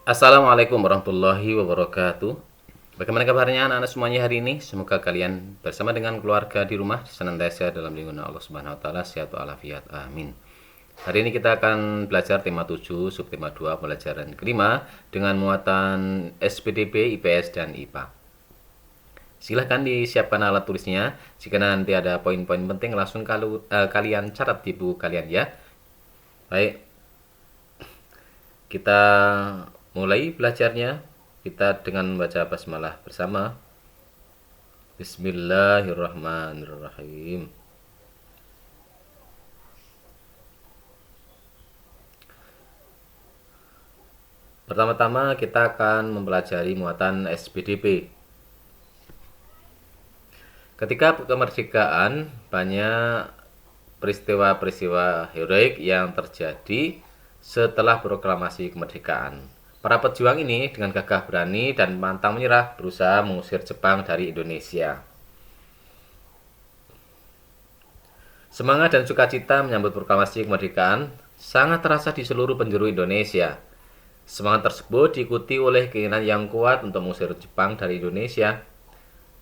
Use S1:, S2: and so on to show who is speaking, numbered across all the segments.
S1: Assalamualaikum warahmatullahi wabarakatuh. Bagaimana kabarnya anak-anak semuanya hari ini? Semoga kalian bersama dengan keluarga di rumah senantiasa dalam lindungan Allah Subhanahu wa taala, sehat walafiat. Amin. Hari ini kita akan belajar tema 7, subtema 2, pelajaran kelima dengan muatan SPDB, IPS dan IPA. Silahkan disiapkan alat tulisnya. Jika nanti ada poin-poin penting langsung kalian catat di buku kalian ya. Baik, kita mulai belajarnya. Kita dengan membaca basmalah bersama. Bismillahirrahmanirrahim. Pertama-tama kita akan mempelajari muatan SPDB. Ketika kemerdekaan, banyak peristiwa-peristiwa heroik yang terjadi setelah proklamasi kemerdekaan. Para pejuang ini dengan gagah berani dan pantang menyerah berusaha mengusir Jepang dari Indonesia. Semangat dan sukacita menyambut proklamasi kemerdekaan sangat terasa di seluruh penjuru Indonesia. Semangat tersebut diikuti oleh keinginan yang kuat untuk mengusir Jepang dari Indonesia.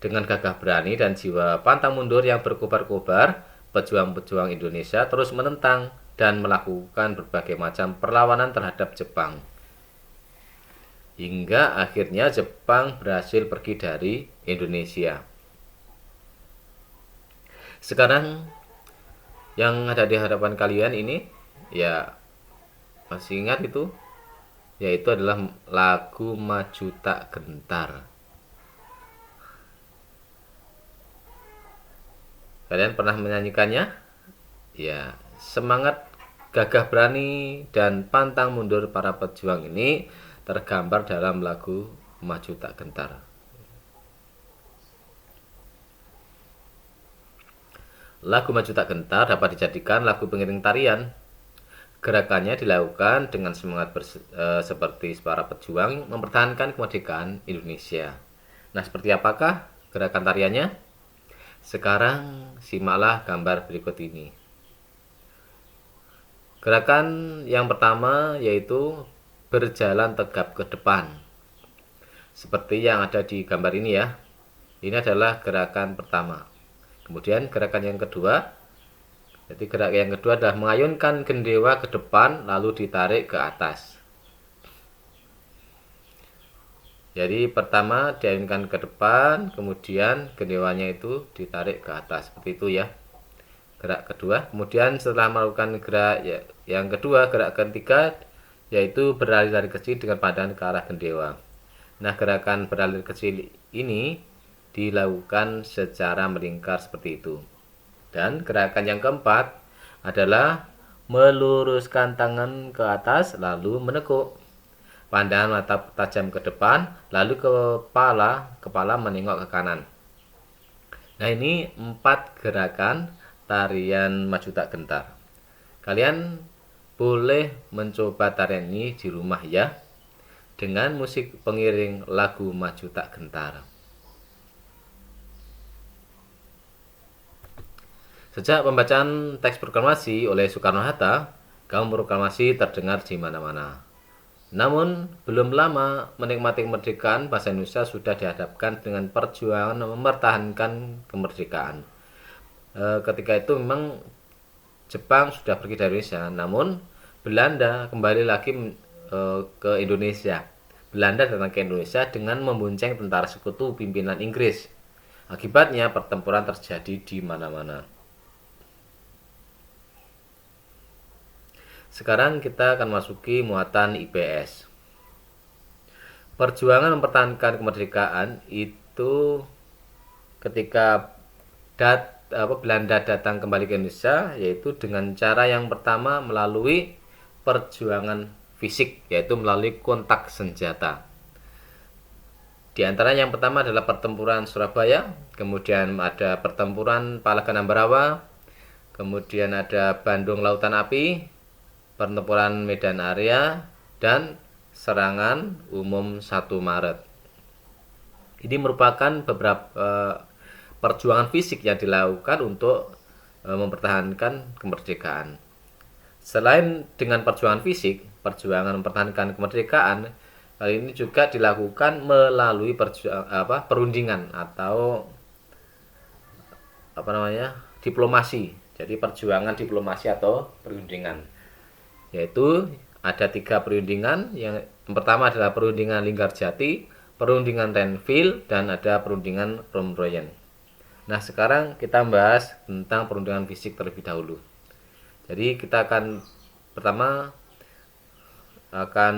S1: Dengan gagah berani dan jiwa pantang mundur yang berkobar-kobar, pejuang-pejuang Indonesia terus menentang dan melakukan berbagai macam perlawanan terhadap Jepang. Hingga akhirnya Jepang berhasil pergi dari Indonesia. Sekarang yang ada di hadapan kalian ini, ya masih ingat itu? Yaitu adalah lagu Maju Tak Gentar. Kalian pernah menyanyikannya? Ya, semangat, gagah berani, dan pantang mundur para pejuang ini tergambar dalam lagu Maju Tak Gentar. Lagu Maju Tak Gentar dapat dijadikan lagu pengiring tarian. Gerakannya dilakukan dengan semangat seperti para pejuang mempertahankan kemerdekaan Indonesia. Nah, seperti apakah gerakan tariannya? Sekarang simaklah gambar berikut ini. Gerakan yang pertama yaitu berjalan tegap ke depan. Seperti yang ada di gambar ini ya. Ini adalah gerakan pertama. Kemudian gerakan yang kedua, jadi gerakan yang kedua adalah mengayunkan gendewa ke depan lalu ditarik ke atas. Jadi pertama diayunkan ke depan, kemudian gendewanya itu ditarik ke atas seperti itu ya. Gerak kedua, kemudian setelah melakukan gerak yang kedua, gerak ketiga yaitu berlari-lari kecil dengan pandangan ke arah gendewa. Nah, gerakan berlari kecil ini dilakukan secara melingkar seperti itu. Dan gerakan yang keempat adalah meluruskan tangan ke atas lalu menekuk. Pandangan mata tajam ke depan, lalu kepala menengok ke kanan. Nah, ini 4 gerakan tarian Maju Tak Gentar. Kalian boleh mencoba tarian ini di rumah ya, dengan musik pengiring lagu Maju Tak Gentar. Sejak pembacaan teks proklamasi oleh Soekarno-Hatta, gaung proklamasi terdengar di mana-mana. Namun, belum lama menikmati kemerdekaan, bangsa Indonesia sudah dihadapkan dengan perjuangan mempertahankan kemerdekaan. Ketika itu memang Jepang sudah pergi dari Indonesia, namun Belanda kembali lagi ke Indonesia. Belanda datang ke Indonesia dengan membonceng tentara sekutu pimpinan Inggris. Akibatnya pertempuran terjadi di mana-mana. Sekarang kita akan masuki muatan IPS. Perjuangan mempertahankan kemerdekaan itu ketika Belanda datang kembali ke Indonesia, yaitu dengan cara yang pertama melalui perjuangan fisik, yaitu melalui kontak senjata. Di antara yang pertama adalah pertempuran Surabaya, kemudian ada pertempuran Palagan-Ambarawa, kemudian ada Bandung Lautan Api, pertempuran Medan Area, dan serangan umum 1 Maret. Ini merupakan beberapa perjuangan fisik yang dilakukan untuk mempertahankan kemerdekaan. Selain dengan perjuangan fisik, perjuangan mempertahankan kemerdekaan Kali ini juga dilakukan melalui perundingan atau diplomasi. Jadi perjuangan diplomasi atau perundingan. Yaitu ada 3 perundingan. Yang pertama adalah perundingan Linggarjati, perundingan Renville, dan ada perundingan Romeroyen. Nah, sekarang kita bahas tentang perundingan fisik terlebih dahulu. Jadi kita pertama akan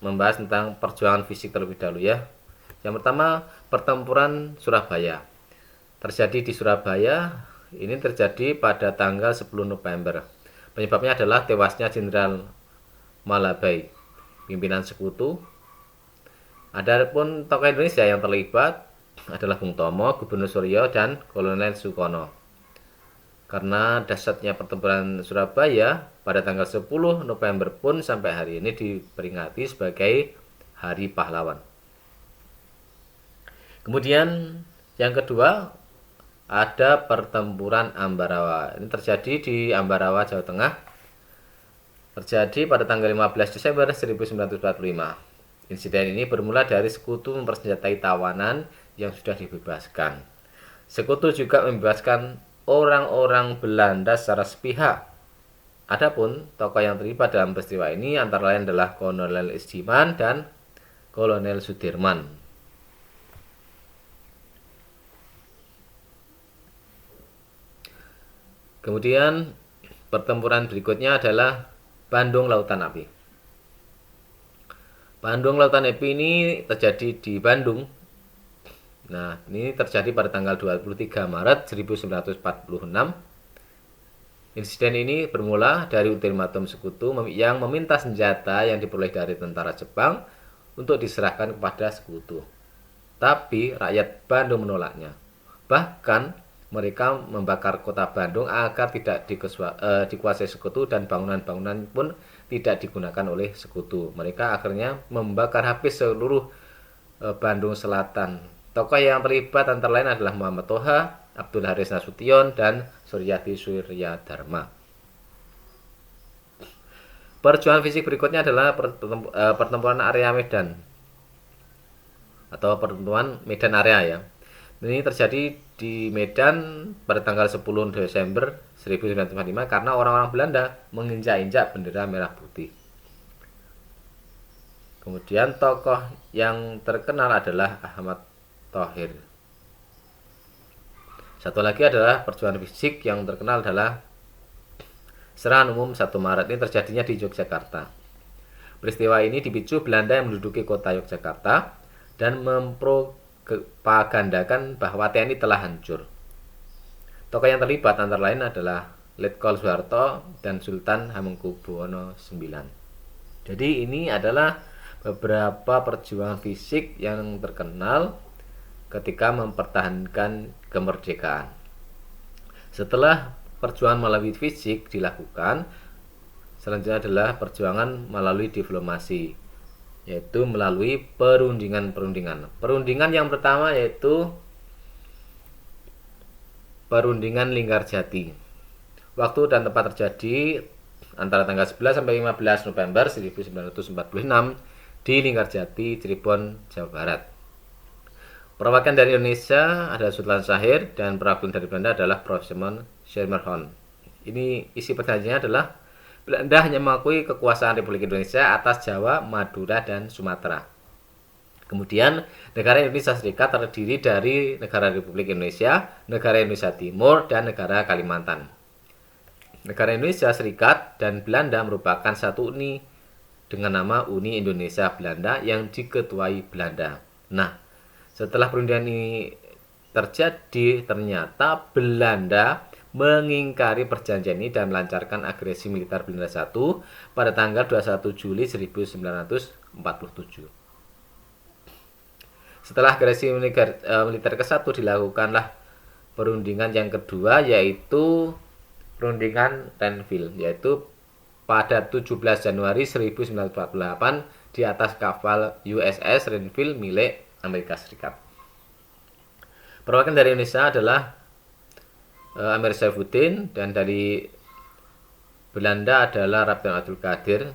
S1: membahas tentang perjuangan fisik terlebih dahulu ya. Yang pertama, pertempuran Surabaya. Terjadi di Surabaya, ini terjadi pada tanggal 10 November. Penyebabnya adalah tewasnya Jenderal Malabai, pimpinan sekutu. Adapun tokoh Indonesia yang terlibat adalah Bung Tomo, Gubernur Suryo, dan Kolonel Sukono. Karena dahsyatnya pertempuran Surabaya, pada tanggal 10 November pun sampai hari ini diperingati sebagai Hari Pahlawan. Kemudian yang kedua ada pertempuran Ambarawa. Ini terjadi di Ambarawa, Jawa Tengah. Terjadi pada tanggal 15 Desember 1945. Insiden ini bermula dari sekutu mempersenjatai tawanan yang sudah dibebaskan. Sekutu juga membebaskan orang-orang Belanda secara sepihak. Adapun tokoh yang terlibat dalam peristiwa ini antara lain adalah Kolonel Isdiman dan Kolonel Sudirman. Kemudian pertempuran berikutnya adalah Bandung Lautan Api. Bandung Lautan Api ini terjadi di Bandung. Nah, ini terjadi pada tanggal 23 Maret 1946. Insiden ini bermula dari ultimatum sekutu yang meminta senjata yang diperoleh dari tentara Jepang untuk diserahkan kepada sekutu. Tapi rakyat Bandung menolaknya. Bahkan mereka membakar kota Bandung agar tidak dikuasai sekutu dan bangunan-bangunan pun tidak digunakan oleh sekutu. Mereka akhirnya membakar habis seluruh Bandung Selatan. Tokoh yang terlibat antara lain adalah Muhammad Toha, Abdul Haris Nasution, dan Suryadi Suryadharma. Perjuangan fisik berikutnya adalah pertempuran area Medan atau pertempuran Medan area ya. Ini terjadi di Medan pada tanggal 10 Desember 1945 karena orang-orang Belanda menginjak-injak bendera merah putih. Kemudian tokoh yang terkenal adalah Ahmad Thohir. Satu lagi adalah perjuangan fisik yang terkenal adalah serangan umum 1 Maret. Ini terjadinya di Yogyakarta. Peristiwa ini dipicu Belanda yang menduduki kota Yogyakarta dan mempropagandakan bahwa TNI telah hancur. Tokoh yang terlibat antara lain adalah Letkol Soeharto dan Sultan Hamengkubuwono IX. Jadi ini adalah beberapa perjuangan fisik yang terkenal ketika mempertahankan kemerdekaan. Setelah perjuangan melalui fisik dilakukan, selanjutnya adalah perjuangan melalui diplomasi, yaitu melalui perundingan-perundingan. Perundingan yang pertama yaitu perundingan Linggarjati. Waktu dan tempat terjadi antara tanggal 11 sampai 15 November 1946 di Linggarjati, Cirebon, Jawa Barat. Perwakilan dari Indonesia adalah Sultan Syahir dan perwakilan dari Belanda adalah Prof. Simon Schemerhorn. Ini isi perjanjiannya adalah Belanda hanya mengakui kekuasaan Republik Indonesia atas Jawa, Madura, dan Sumatera. Kemudian negara Indonesia Serikat terdiri dari negara Republik Indonesia, negara Indonesia Timur, dan negara Kalimantan. Negara Indonesia Serikat dan Belanda merupakan satu uni dengan nama Uni Indonesia Belanda yang diketuai Belanda. Nah, setelah perundingan ini terjadi, ternyata Belanda mengingkari perjanjian ini dan melancarkan agresi militer Belanda I pada tanggal 21 Juli 1947. Setelah agresi militer ke-1 dilakukanlah perundingan yang kedua, yaitu perundingan Renville, yaitu pada 17 Januari 1948 di atas kapal USS Renville milik Amerika Serikat. Perwakilan dari Indonesia adalah Amir Saifuddin dan dari Belanda adalah Raden Abdul Qadir.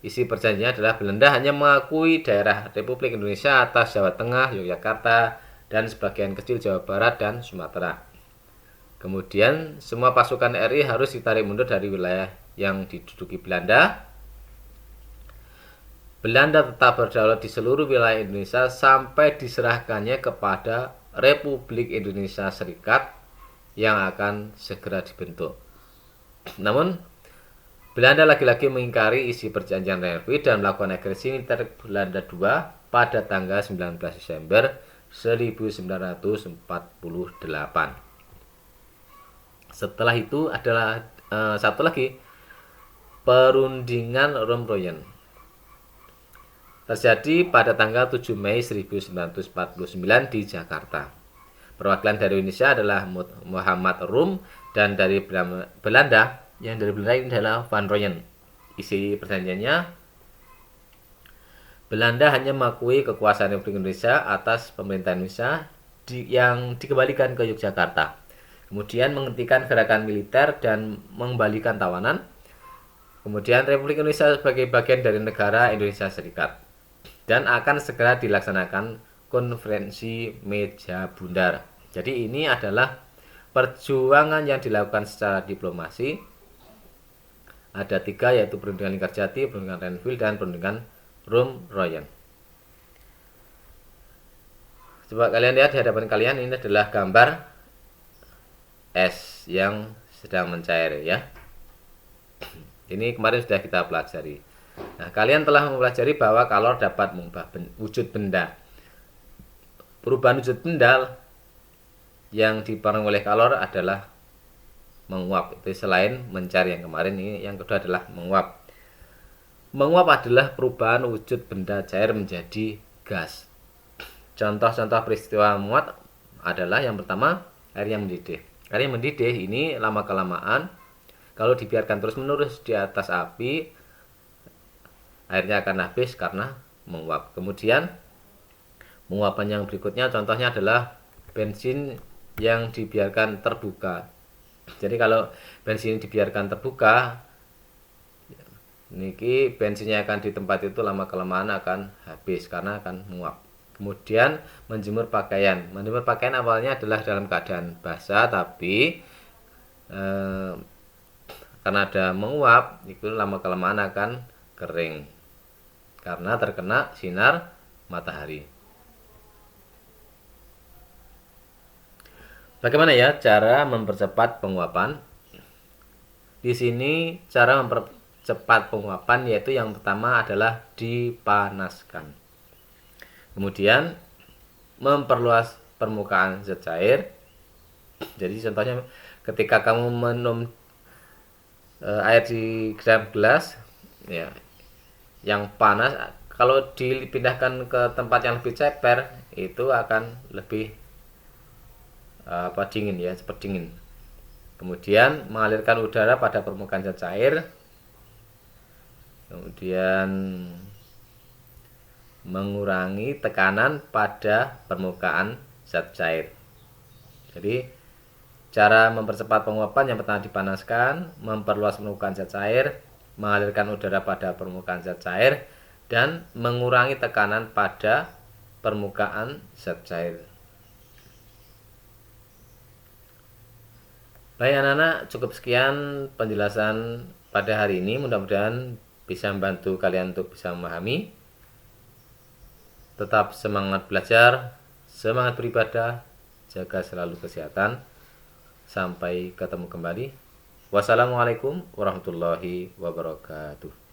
S1: Isi perjanjiannya adalah Belanda hanya mengakui daerah Republik Indonesia atas Jawa Tengah, Yogyakarta, dan sebagian kecil Jawa Barat dan Sumatera. Kemudian semua pasukan RI harus ditarik mundur dari wilayah yang diduduki Belanda. Belanda tetap berdaulat di seluruh wilayah Indonesia sampai diserahkannya kepada Republik Indonesia Serikat yang akan segera dibentuk. Namun Belanda lagi-lagi mengingkari isi perjanjian Renville dan melakukan agresi militer Belanda II pada tanggal 19 Desember 1948. Setelah itu adalah satu lagi, perundingan Romroyen. Terjadi pada tanggal 7 Mei 1949 di Jakarta. Perwakilan dari Indonesia adalah Muhammad Rum, dan dari Belanda, yang dari Belanda ini adalah Van Rooyen. Isi perjanjiannya, Belanda hanya mengakui kekuasaan Republik Indonesia atas pemerintahan Indonesia yang dikembalikan ke Yogyakarta. Kemudian menghentikan gerakan militer dan mengembalikan tawanan. Kemudian Republik Indonesia sebagai bagian dari negara Indonesia Serikat. Dan akan segera dilaksanakan konferensi meja bundar. Jadi ini adalah perjuangan yang dilakukan secara diplomasi. Ada 3, yaitu perundingan Linggarjati, perundingan Renville, dan perundingan Romroyen. Coba kalian lihat di hadapan kalian, ini adalah gambar es yang sedang mencair ya. Ini kemarin sudah kita pelajari. Nah, kalian telah mempelajari bahwa kalor dapat mengubah wujud benda. Perubahan wujud benda yang dipengaruhi oleh kalor adalah menguap. Itu selain mencair yang kemarin, ini yang kedua adalah menguap. Menguap adalah perubahan wujud benda cair menjadi gas. Contoh-contoh peristiwa menguap adalah yang pertama, air yang mendidih. Air yang mendidih ini lama-kelamaan kalau dibiarkan terus-menerus di atas api, airnya akan habis karena menguap. Kemudian menguapan yang berikutnya contohnya adalah bensin yang dibiarkan terbuka. Jadi kalau bensin dibiarkan terbuka, niki bensinnya akan di tempat itu lama-kelamaan akan habis karena akan menguap. Kemudian menjemur pakaian. Menjemur pakaian awalnya adalah dalam keadaan basah, tapi karena ada menguap, itu lama-kelamaan akan kering karena terkena sinar matahari. Bagaimana ya cara mempercepat penguapan? Di sini cara mempercepat penguapan yaitu yang pertama adalah dipanaskan. Kemudian memperluas permukaan zat cair. Jadi contohnya ketika kamu minum air di dalam gelas ya, yang panas, kalau dipindahkan ke tempat yang lebih ceper itu akan lebih dingin ya, cepat dingin. Kemudian mengalirkan udara pada permukaan zat cair. Kemudian mengurangi tekanan pada permukaan zat cair. Jadi cara mempercepat penguapan yang pertama dipanaskan, memperluas permukaan zat cair, mengalirkan udara pada permukaan zat cair, dan mengurangi tekanan pada permukaan zat cair. Baik anak-anak, cukup sekian penjelasan pada hari ini. Mudah-mudahan bisa membantu kalian untuk bisa memahami. Tetap semangat belajar, semangat beribadah, jaga selalu kesehatan. Sampai ketemu kembali. Wassalamualaikum warahmatullahi wabarakatuh.